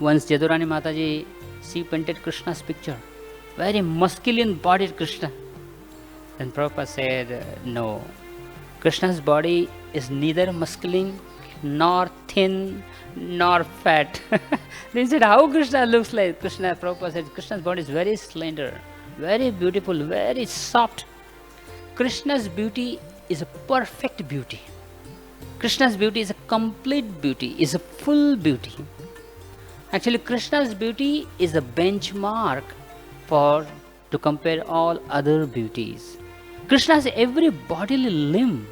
Once Jadurani Mataji, she painted Krishna's picture, very masculine bodied Krishna. Then Prabhupada said, no, Krishna's body is neither masculine nor thin nor fat. They said, how Krishna looks like? Prabhupada said, Krishna's body is very slender, very beautiful, very soft. Krishna's beauty is a perfect beauty. Krishna's beauty is a complete beauty, is a full beauty. Actually, Krishna's beauty is a benchmark for to compare all other beauties. Krishna's every bodily limb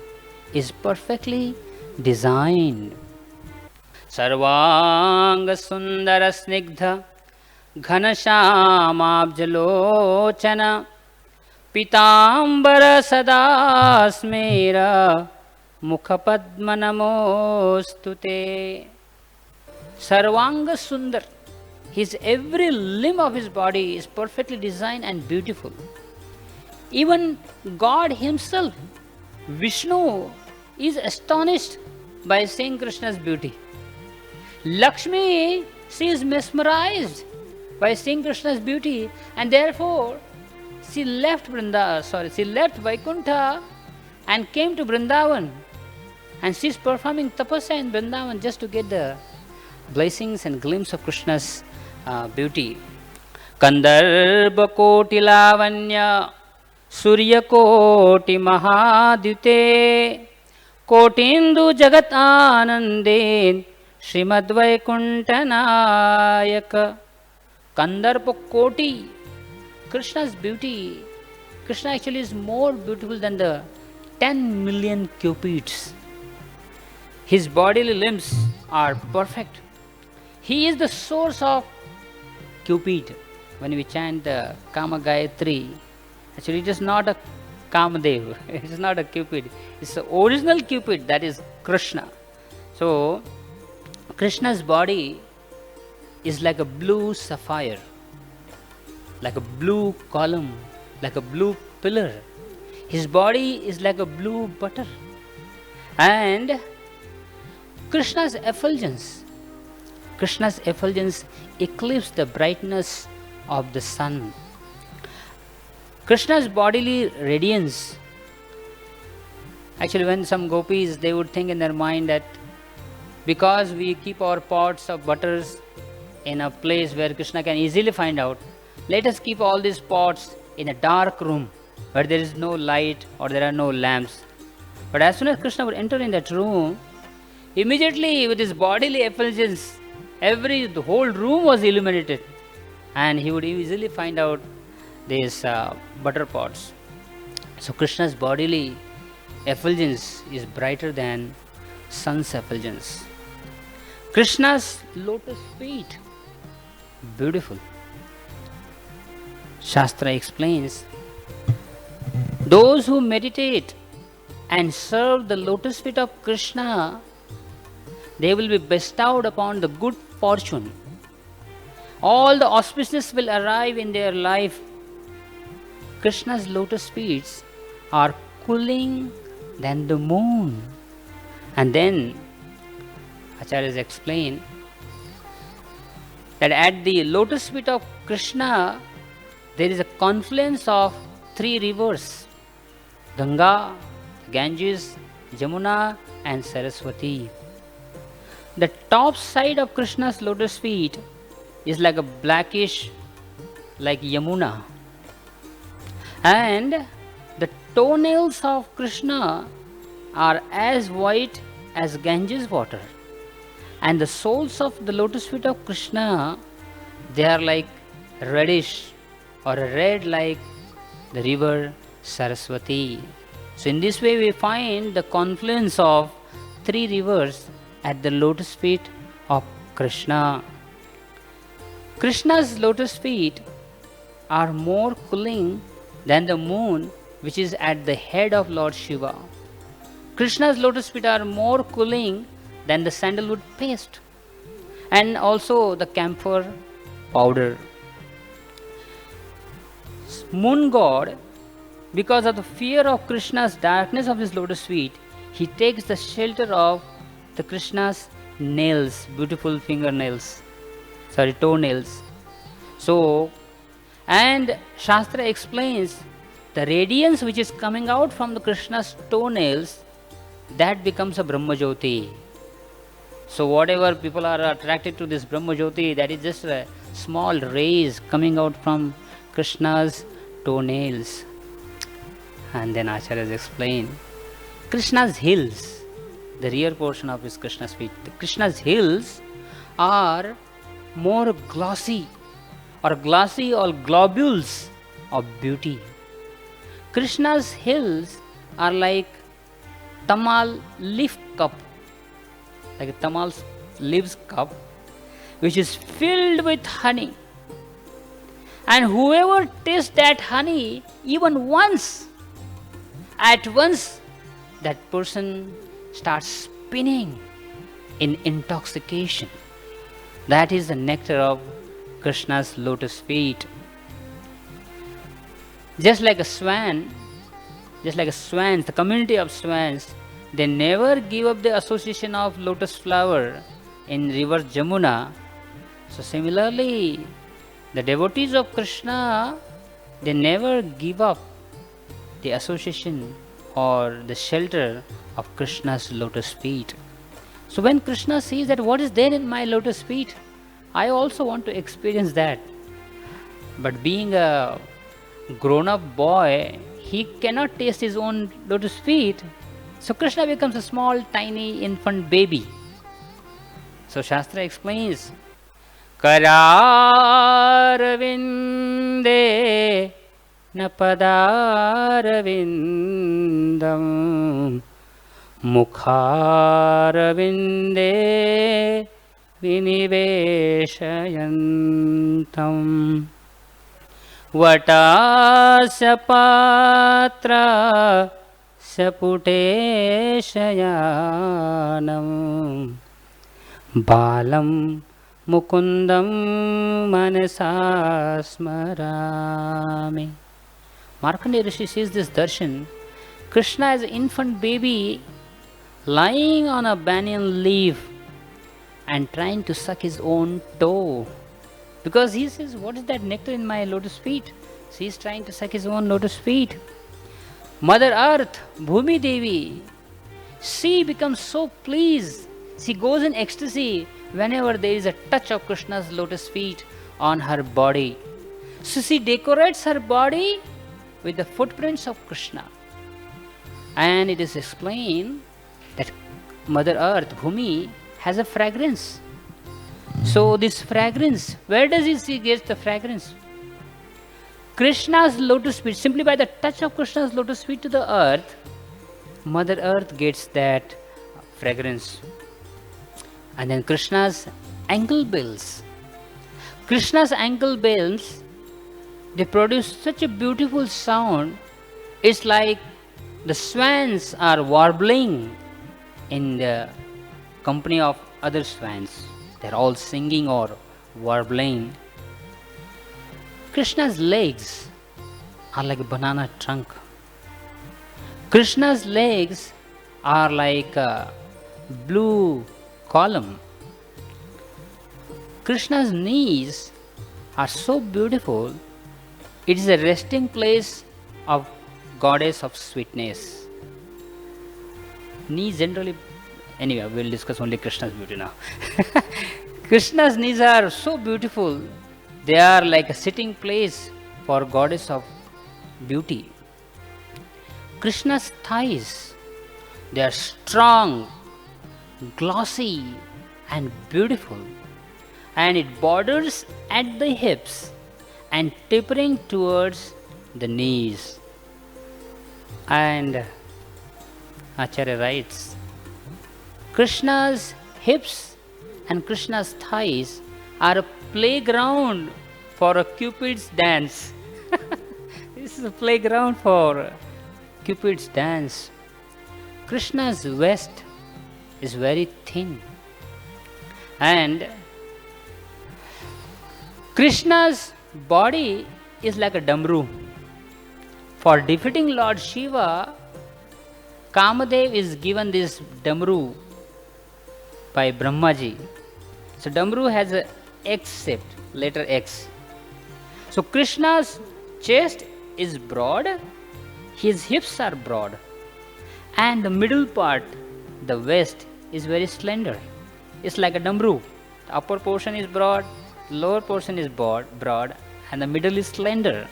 is perfectly designed. Sarvanga Sundara Snigdha Ghanashamabjalochana Pitambara Sada Smera Mukhapadma Namostute. Sarvanga Sundar, his every limb of his body is perfectly designed and beautiful. Even God himself, Vishnu, is astonished by seeing Krishna's beauty. Lakshmi, she is mesmerized by seeing Krishna's beauty, and therefore she left Vaikuntha and came to Vrindavan, and she is performing tapasya in Vrindavan just to get the blessings and glimpse of Krishna's beauty. Kandarbha koti lavanya Surya koti mahadute Kotindu jagat ananden Srimad Vaikuntha Nayaka. Kandarbha koti, Krishna's beauty. Krishna actually is more beautiful than the 10 million cupids. His bodily limbs are perfect. He is the source of Cupid. When we chant the Kama Gayatri, actually it is not a Kamadev, it is not a Cupid. It's the original Cupid, that is Krishna. So, Krishna's body is like a blue sapphire, like a blue column, like a blue pillar. His body is like a blue butter. And Krishna's effulgence eclipses the brightness of the sun. Krishna's bodily radiance. Actually, when some gopis, they would think in their mind that because we keep our pots of butters in a place where Krishna can easily find out, let us keep all these pots in a dark room where there is no light or there are no lamps. But as soon as Krishna would enter in that room, immediately with his bodily effulgence, the whole room was illuminated, and he would easily find out these butter pots. So Krishna's bodily effulgence is brighter than sun's effulgence. Krishna's lotus feet, beautiful. Shastra explains, those who meditate and serve the lotus feet of Krishna, they will be bestowed upon the good fortune. All the auspiciousness will arrive in their life. Krishna's lotus feet are cooling than the moon. And then Acharyas explain that at the lotus feet of Krishna there is a confluence of 3 rivers: Ganga, Ganges, Jamuna and Saraswati. The top side of Krishna's lotus feet is like a blackish, like Yamuna. And the toenails of Krishna are as white as Ganges water. And the soles of the lotus feet of Krishna, they are like reddish or red like the river Saraswati. So in this way we find the confluence of 3 rivers at the lotus feet of Krishna. Krishna's lotus feet are more cooling than the moon which is at the head of Lord Shiva. Krishna's lotus feet are more cooling than the sandalwood paste and also the camphor powder. Moon god, because of the fear of Krishna's darkness of his lotus feet, he takes the shelter of the Krishna's nails, beautiful fingernails, sorry, toenails. So, and Shastra explains the radiance which is coming out from the Krishna's toenails, that becomes a Brahma Jyoti. So whatever people are attracted to this Brahma Jyoti, that is just a small rays coming out from Krishna's toenails. And then Acharyas explain Krishna's heels, the rear portion of his Krishna's feet. The Krishna's heels are more glossy or globules of beauty. Krishna's heels are like tamal leaf cup, like a tamal leaves cup, which is filled with honey. And whoever tastes that honey even once, at once that person starts spinning in intoxication. That is the nectar of Krishna's lotus feet. Just like a swan, the community of swans, they never give up the association of lotus flower in river Jamuna. So similarly, the devotees of Krishna, they never give up the association or the shelter of Krishna's lotus feet. So when Krishna sees that what is there in my lotus feet, I also want to experience that. But being a grown-up boy, he cannot taste his own lotus feet. So Krishna becomes a small, tiny infant baby. So Shastra explains, Kararavinde napadarvindam mukharavinde viniveshayantam vatasya patra saputeshayanam balam mukundam manasa smarami. Markandeya Rishi sees this darshan. Krishna as an infant baby lying on a banyan leaf and trying to suck his own toe. Because he says, what is that nectar in my lotus feet? So he is trying to suck his own lotus feet. Mother Earth, Bhumi Devi, she becomes so pleased. She goes in ecstasy whenever there is a touch of Krishna's lotus feet on her body. So she decorates her body with the footprints of Krishna. And it is explained that Mother Earth, Bhumi, has a fragrance. So this fragrance, where does she get the fragrance? Krishna's lotus feet, simply by the touch of Krishna's lotus feet to the earth, Mother Earth gets that fragrance. And then Krishna's ankle bells. Krishna's ankle bells, they produce such a beautiful sound. It's like the swans are warbling in the company of other swans. They're all singing or warbling. Krishna's legs are like a banana trunk. Krishna's legs are like a blue column. Krishna's knees are so beautiful. It is a resting place of goddess of sweetness. Knees generally, anyway, we'll discuss only Krishna's beauty now. Krishna's knees are so beautiful. They are like a sitting place for goddess of beauty. Krishna's thighs, they are strong, glossy and beautiful, and it borders at the hips and tapering towards the knees. And Acharya writes, Krishna's hips and Krishna's thighs are a playground for a Cupid's dance. This is a playground for Cupid's dance. Krishna's waist is very thin, and Krishna's body is like a damru. For defeating Lord Shiva, Kamadev is given this damru. by Brahmaji. So Damru has a X shaped, letter X. So Krishna's chest is broad, his hips are broad, and the middle part, the waist, is very slender. It's like a Damru. The upper portion is broad, lower portion is broad, and the middle is slender.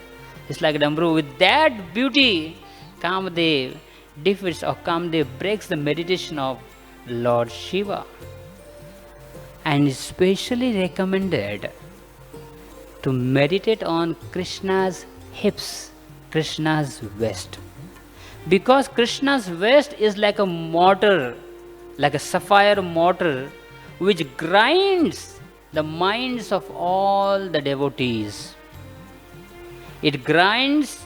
It's like a Damru. With that beauty, Kamadev defeats or Kamadev breaks the meditation of Lord Shiva, and is specially recommended to meditate on Krishna's hips, Krishna's waist. Because Krishna's waist is like a mortar, like a sapphire mortar, which grinds the minds of all the devotees. It grinds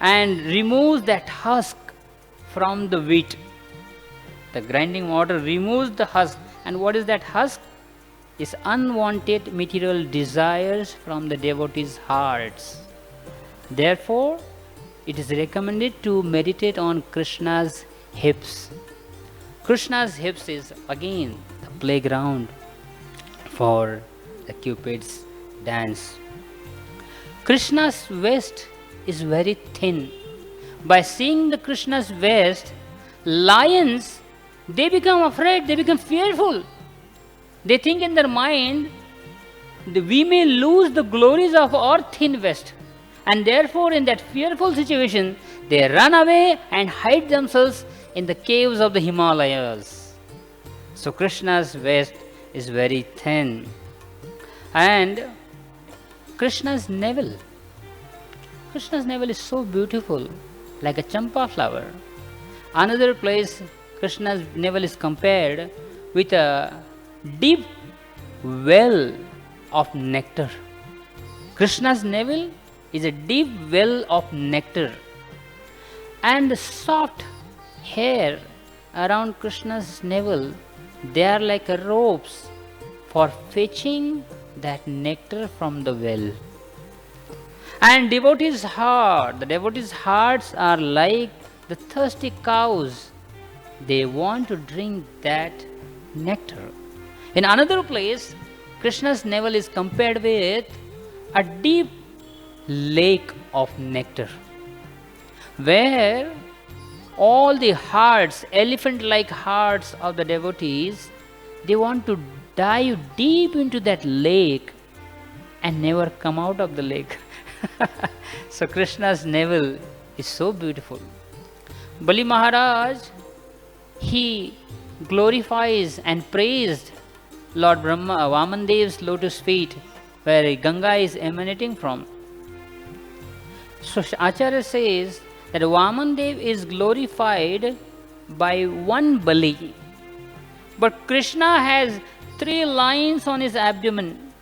and removes that husk from the wheat. The grinding mortar removes the husk. And what is that husk? Is unwanted material desires from the devotees' hearts. Therefore, it is recommended to meditate on Krishna's hips. Krishna's hips is again the playground for the Cupid's dance. Krishna's waist is very thin. By seeing the Krishna's waist, lions, they become afraid, they become fearful. They think in their mind, we may lose the glories of our thin waist. And therefore, in that fearful situation, they run away and hide themselves in the caves of the Himalayas. So Krishna's waist is very thin. And Krishna's navel. Krishna's navel is so beautiful, like a champa flower. Another place, Krishna's navel is compared with a deep well of nectar. Krishna's navel is a deep well of nectar, and the soft hair around Krishna's navel, they are like ropes for fetching that nectar from the well. And devotees' heart, the devotees' hearts are like the thirsty cows. They want to drink that nectar. In another place, Krishna's navel is compared with a deep lake of nectar, where all the hearts, elephant-like hearts of the devotees, they want to dive deep into that lake and never come out of the lake. So Krishna's navel is so beautiful. Bali Maharaj, he glorifies and praised Lord Brahma, Vamandev's lotus feet, where Ganga is emanating from. So Acharya says that Vamandev is glorified by one Bali, but Krishna has 3 lines on his abdomen.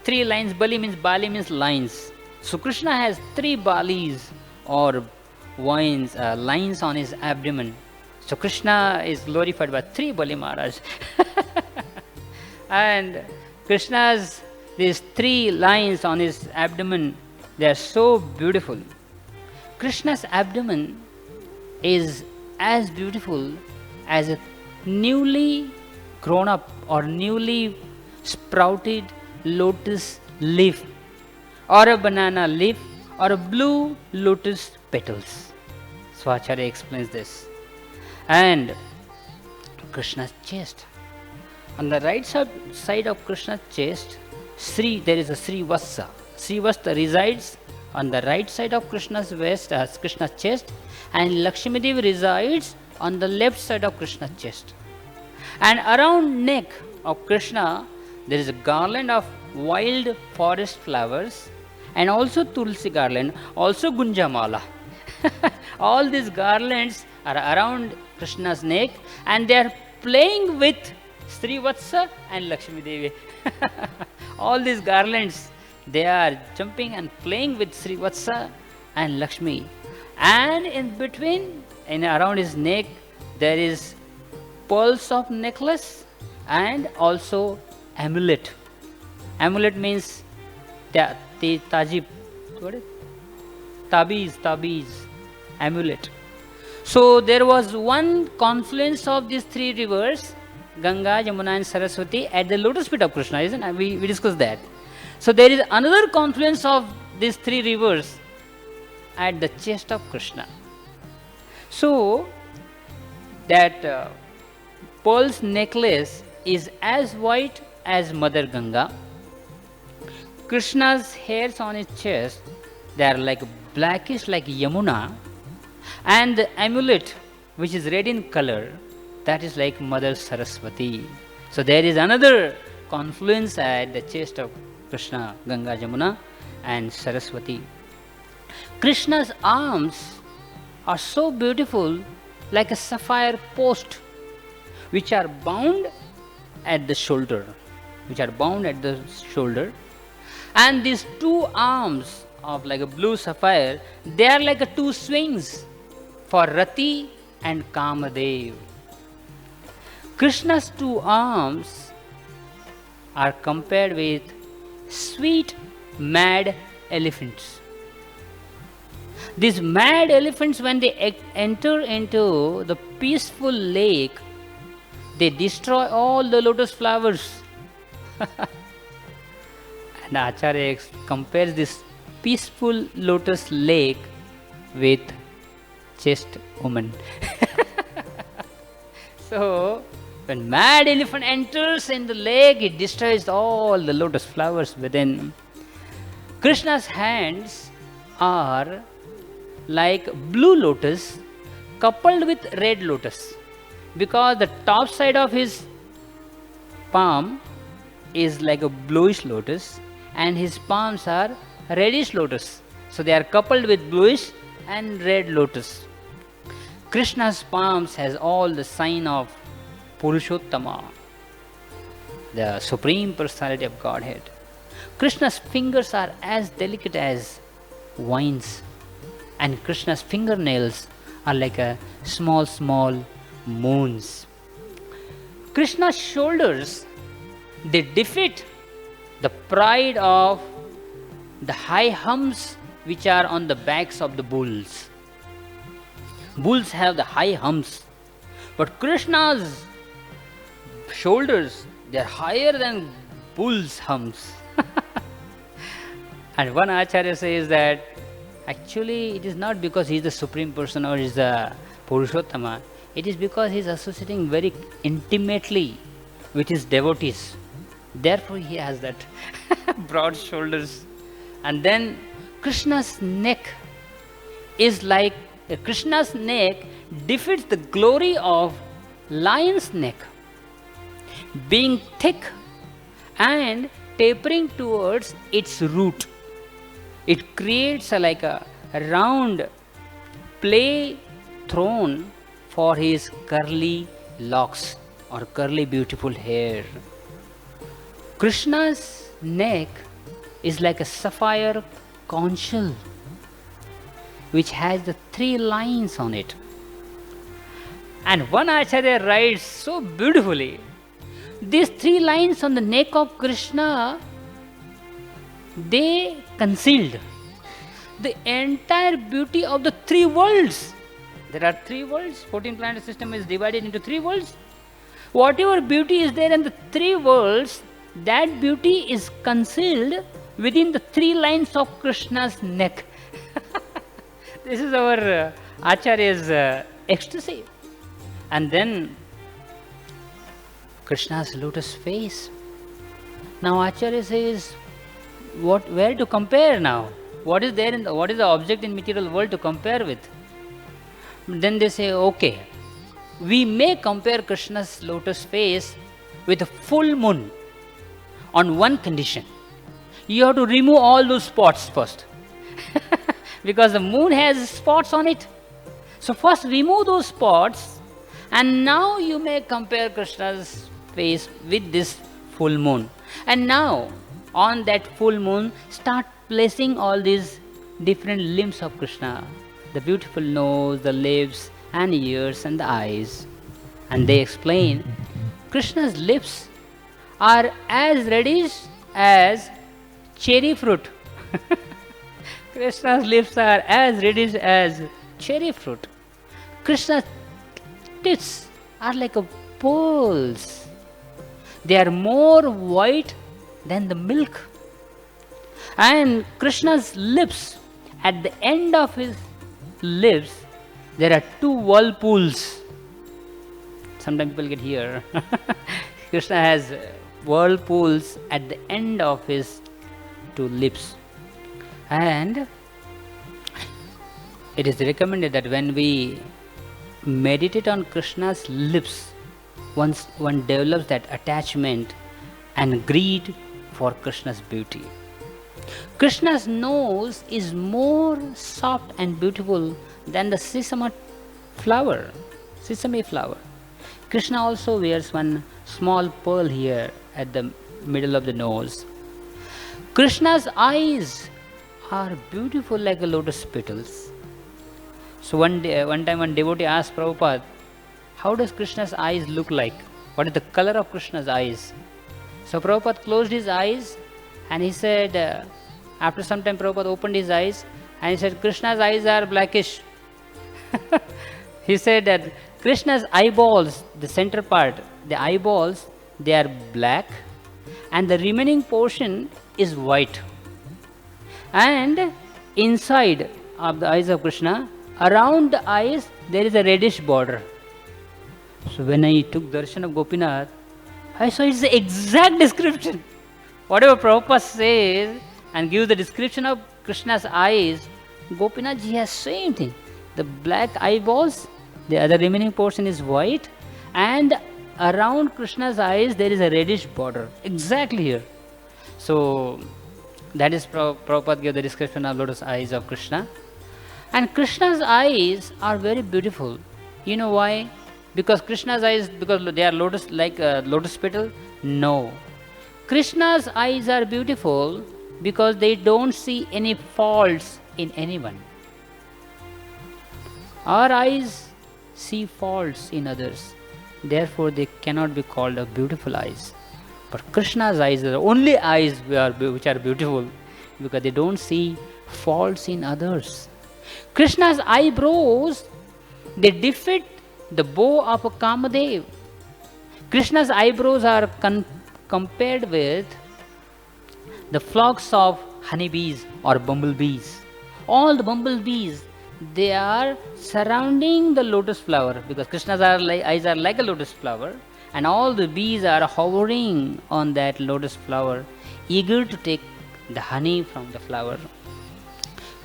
3 lines, Bali means lines. So Krishna has 3 Balis or lines on his abdomen. So Krishna is glorified by 3 Bali Maharaj. And Krishna's these 3 lines on his abdomen, they are so beautiful. Krishna's abdomen is as beautiful as a newly grown up or newly sprouted lotus leaf, or a banana leaf, or a blue lotus petals. So Acharya explains this. And Krishna's chest. On the right side of Krishna's chest, there is a Srivastha. Srivastha resides on the right side of Krishna's Krishna's chest, and Lakshmi Devi resides on the left side of Krishna's chest. And around neck of Krishna, there is a garland of wild forest flowers, and also Tulsi garland, also Gunjamala. All these garlands are around Krishna's neck, and they are playing with Srivatsa and Lakshmi Devi. All these garlands, they are jumping and playing with Srivatsa and Lakshmi. And in between, around his neck, there is pearls of necklace and also amulet. Amulet means tajib. What is tabiz, amulet. So there was one confluence of these 3 rivers, Ganga, Yamuna and Saraswati at the lotus feet of Krishna, isn't it? We discussed that. So there is another confluence of these three rivers at the chest of Krishna. So that pearl's necklace is as white as Mother Ganga. Krishna's hairs on his chest, they are like blackish like Yamuna, and the amulet which is red in color, that is like Mother Saraswati. So there is another confluence at the chest of Krishna, Ganga, Jamuna and Saraswati. Krishna's arms are so beautiful, like a sapphire post, which are bound at the shoulder, and these two arms of like a blue sapphire, they are like a two swings for Rati and Kamadev. Krishna's two arms are compared with sweet mad elephants. These mad elephants, when they enter into the peaceful lake, they destroy all the lotus flowers. And Acharya compares this peaceful lotus lake with chaste woman. So, when mad elephant enters in the lake, it destroys all the lotus flowers within. Krishna's hands are like blue lotus coupled with red lotus, because the top side of his palm is like a bluish lotus and his palms are reddish lotus. So they are coupled with bluish and red lotus. Krishna's palms has all the sign of Purushottama, the Supreme Personality of Godhead. Krishna's fingers are as delicate as vines, and Krishna's fingernails are like a small moons. Krishna's shoulders, they defeat the pride of the high humps which are on the backs of the bulls. Bulls have the high humps, but Krishna's shoulders, they are higher than bulls' humps. And one Acharya says that actually it is not because he is the Supreme Person or is the Purushottama, it is because he is associating very intimately with his devotees. Therefore he has that broad shoulders. And then Krishna's neck is like, Krishna's neck defeats the glory of lion's neck, being thick and tapering towards its root. It creates like a round play throne for his curly locks or curly beautiful hair. Krishna's neck is like a sapphire conch shell which has the 3 lines on it. And one Acharya writes so beautifully, these 3 lines on the neck of Krishna, they concealed the entire beauty of the 3 worlds. There are 3 worlds, 14 planet system is divided into 3 worlds. Whatever beauty is there in the 3 worlds, that beauty is concealed within the 3 lines of Krishna's neck. This is our Acharya's ecstasy. And then Krishna's lotus face. Now Acharya says, where to compare now? What is there what is the object in material world to compare with? Then they say, okay, we may compare Krishna's lotus face with a full moon on one condition. You have to remove all those spots first. Because the moon has spots on it. So first remove those spots, and now you may compare Krishna's face with this full moon. And now on that full moon, start placing all these different limbs of Krishna, the beautiful nose, the lips and ears and the eyes. And they explain Krishna's lips are as reddish as cherry fruit. Krishna's lips are as reddish as cherry fruit. Krishna's tits are like a pearls. They are more white than the milk. And Krishna's lips, at the end of his lips, there are two whirlpools. Sometimes people get here. Krishna has whirlpools at the end of his two lips. And it is recommended that when we meditate on Krishna's lips, once one develops that attachment and greed for Krishna's beauty. Krishna's nose is more soft and beautiful than the sesame flower. Krishna also wears one small pearl here at the middle of the nose. Krishna's eyes are beautiful like a lotus petals. So one time one devotee asked Prabhupada, how does Krishna's eyes look like? What is the color of Krishna's eyes? So Prabhupada closed his eyes and he said, after some time Prabhupada opened his eyes and he said, Krishna's eyes are blackish. He said that Krishna's eyeballs, the center part, the eyeballs, they are black and the remaining portion is white. And inside of the eyes of Krishna, around the eyes, there is a reddish border. So when I took darshan of Gopinath, I saw it's the exact description. Whatever Prabhupada says and gives the description of Krishna's eyes, Gopinath ji has same thing. The black eyeballs, the other remaining portion is white, and around Krishna's eyes there is a reddish border. Exactly here. So that is Prabhupada gave the description of lotus eyes of Krishna. And Krishna's eyes are very beautiful. You know why? Because Krishna's eyes, because they are lotus, like lotus petal? No. Krishna's eyes are beautiful because they don't see any faults in anyone. Our eyes see faults in others. Therefore, they cannot be called a beautiful eyes. But Krishna's eyes are the only eyes which are beautiful because they don't see faults in others. Krishna's eyebrows, they defeat the bow of a Kamadev. Krishna's eyebrows are compared with the flocks of honeybees or bumblebees. All the bumblebees, they are surrounding the lotus flower because Krishna's eyes are like a lotus flower, and all the bees are hovering on that lotus flower, eager to take the honey from the flower.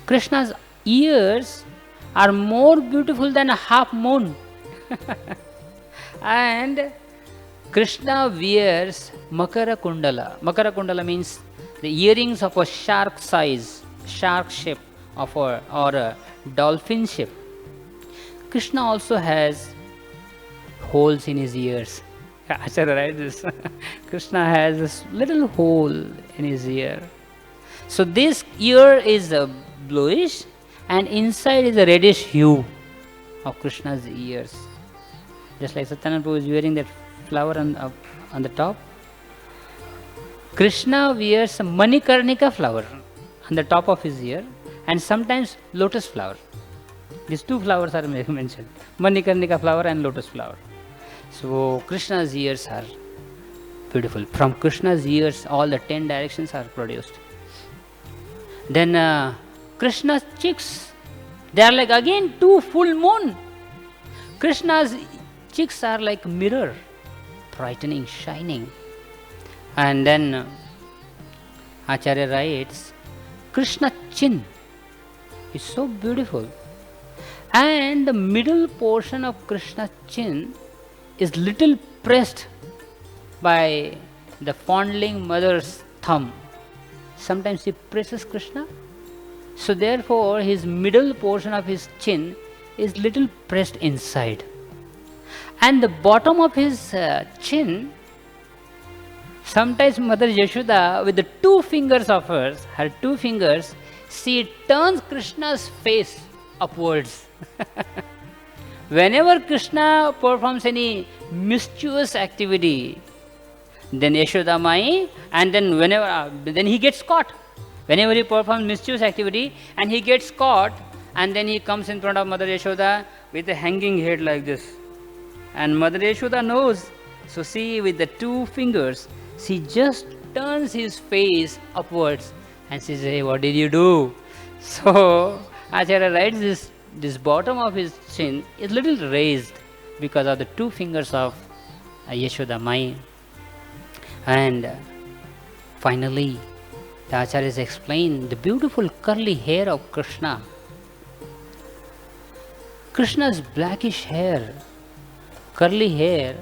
Krishna's ears are more beautiful than a half moon. And Krishna wears Makara Kundala. Makara Kundala means the earrings of a shark size, shark shape of or a dolphin shape. Krishna also has holes in his ears. Acharya, right? This Krishna has this little hole in his ear. So this ear is bluish and inside is a reddish hue of Krishna's ears. Just like Satyananda Prabhu is wearing that flower on the top. Krishna wears a Manikarnika flower on the top of his ear and sometimes lotus flower. These two flowers are mentioned, Manikarnika flower and lotus flower. So Krishna's ears are beautiful. From Krishna's ears all the 10 directions are produced. Then Krishna's cheeks, they are like again two full moon. Krishna's cheeks are like mirror, brightening, shining. And then Acharya writes, Krishna chin is so beautiful. And the middle portion of Krishna's chin is little pressed by the fondling mother's thumb. Sometimes he presses Krishna. So therefore his middle portion of his chin is little pressed inside. And the bottom of his chin, sometimes Mother Yashoda with the two fingers of hers, her two fingers, she turns Krishna's face upwards. Whenever Krishna performs any mischievous activity, then Yashoda Mai, and then then he gets caught. Whenever he performs mischievous activity and he gets caught, and then he comes in front of Mother Yashoda with a hanging head like this. And Mother Yashoda knows. So see, with the two fingers, she just turns his face upwards and she says, "Hey, what did you do?" So Acharya writes this bottom of his chin is little raised because of the two fingers of Yashoda Mai. And finally, the Acharyas explain the beautiful curly hair of Krishna. Krishna's blackish hair, curly hair,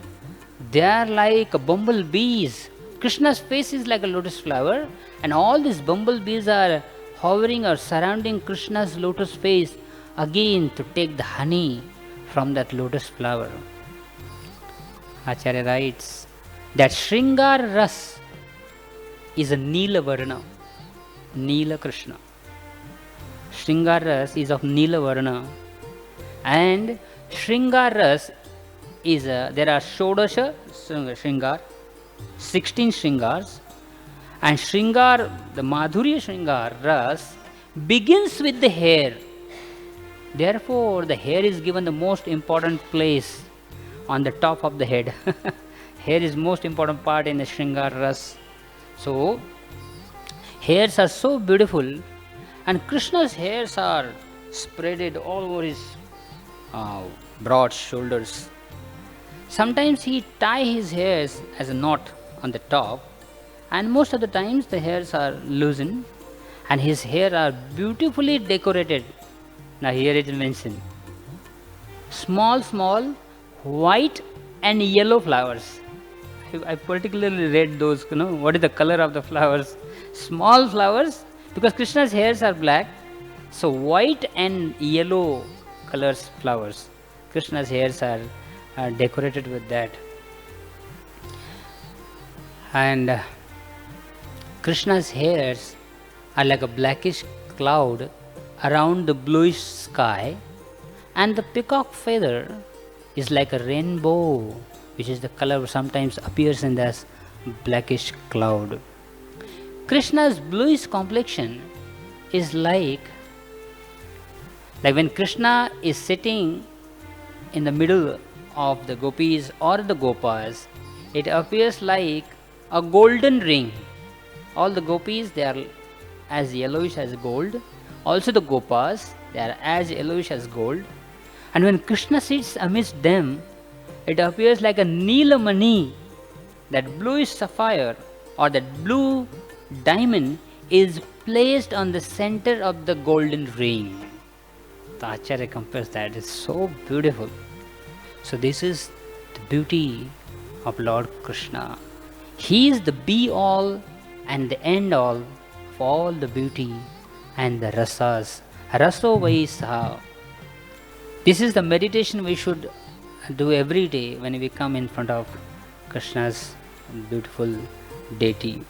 they are like bumblebees. Krishna's face is like a lotus flower, and all these bumblebees are hovering or surrounding Krishna's lotus face again to take the honey from that lotus flower. Acharya writes that Shringar Ras is a Neela Varna, Neela Krishna. Shringar Ras is of Neela Varna, and Shringar Ras is there are Shodasha Shringar, 16 Shringars, and Shringar, the Madhurya Shringar Ras begins with the hair. Therefore, the hair is given the most important place on the top of the head. Hair is most important part in the Shringar Ras. So, hairs are so beautiful, and Krishna's hairs are spreaded all over his broad shoulders. Sometimes he tie his hairs as a knot on the top, and most of the times the hairs are loosened, and his hair are beautifully decorated. Now here it is mentioned, small white and yellow flowers. I particularly read those, what is the color of the flowers. Small flowers, because Krishna's hairs are black, so white and yellow colors flowers. Krishna's hairs are decorated with that. And Krishna's hairs are like a blackish cloud around the bluish sky, and the peacock feather is like a rainbow, which is the color sometimes appears in this blackish cloud. Krishna's bluish complexion is like when Krishna is sitting in the middle of the gopis or the gopas, it appears like a golden ring. All the gopis, they are as yellowish as gold. Also the gopas, they are as yellowish as gold. And when Krishna sits amidst them, it appears like a Neelamani, that bluish sapphire or that blue diamond is placed on the center of the golden ring. The Acharya compares that. It's so beautiful. So this is the beauty of Lord Krishna. He is the be all and the end all of all the beauty and the rasas. Raso vai saha. This is the meditation we should do every day when we come in front of Krishna's beautiful deity.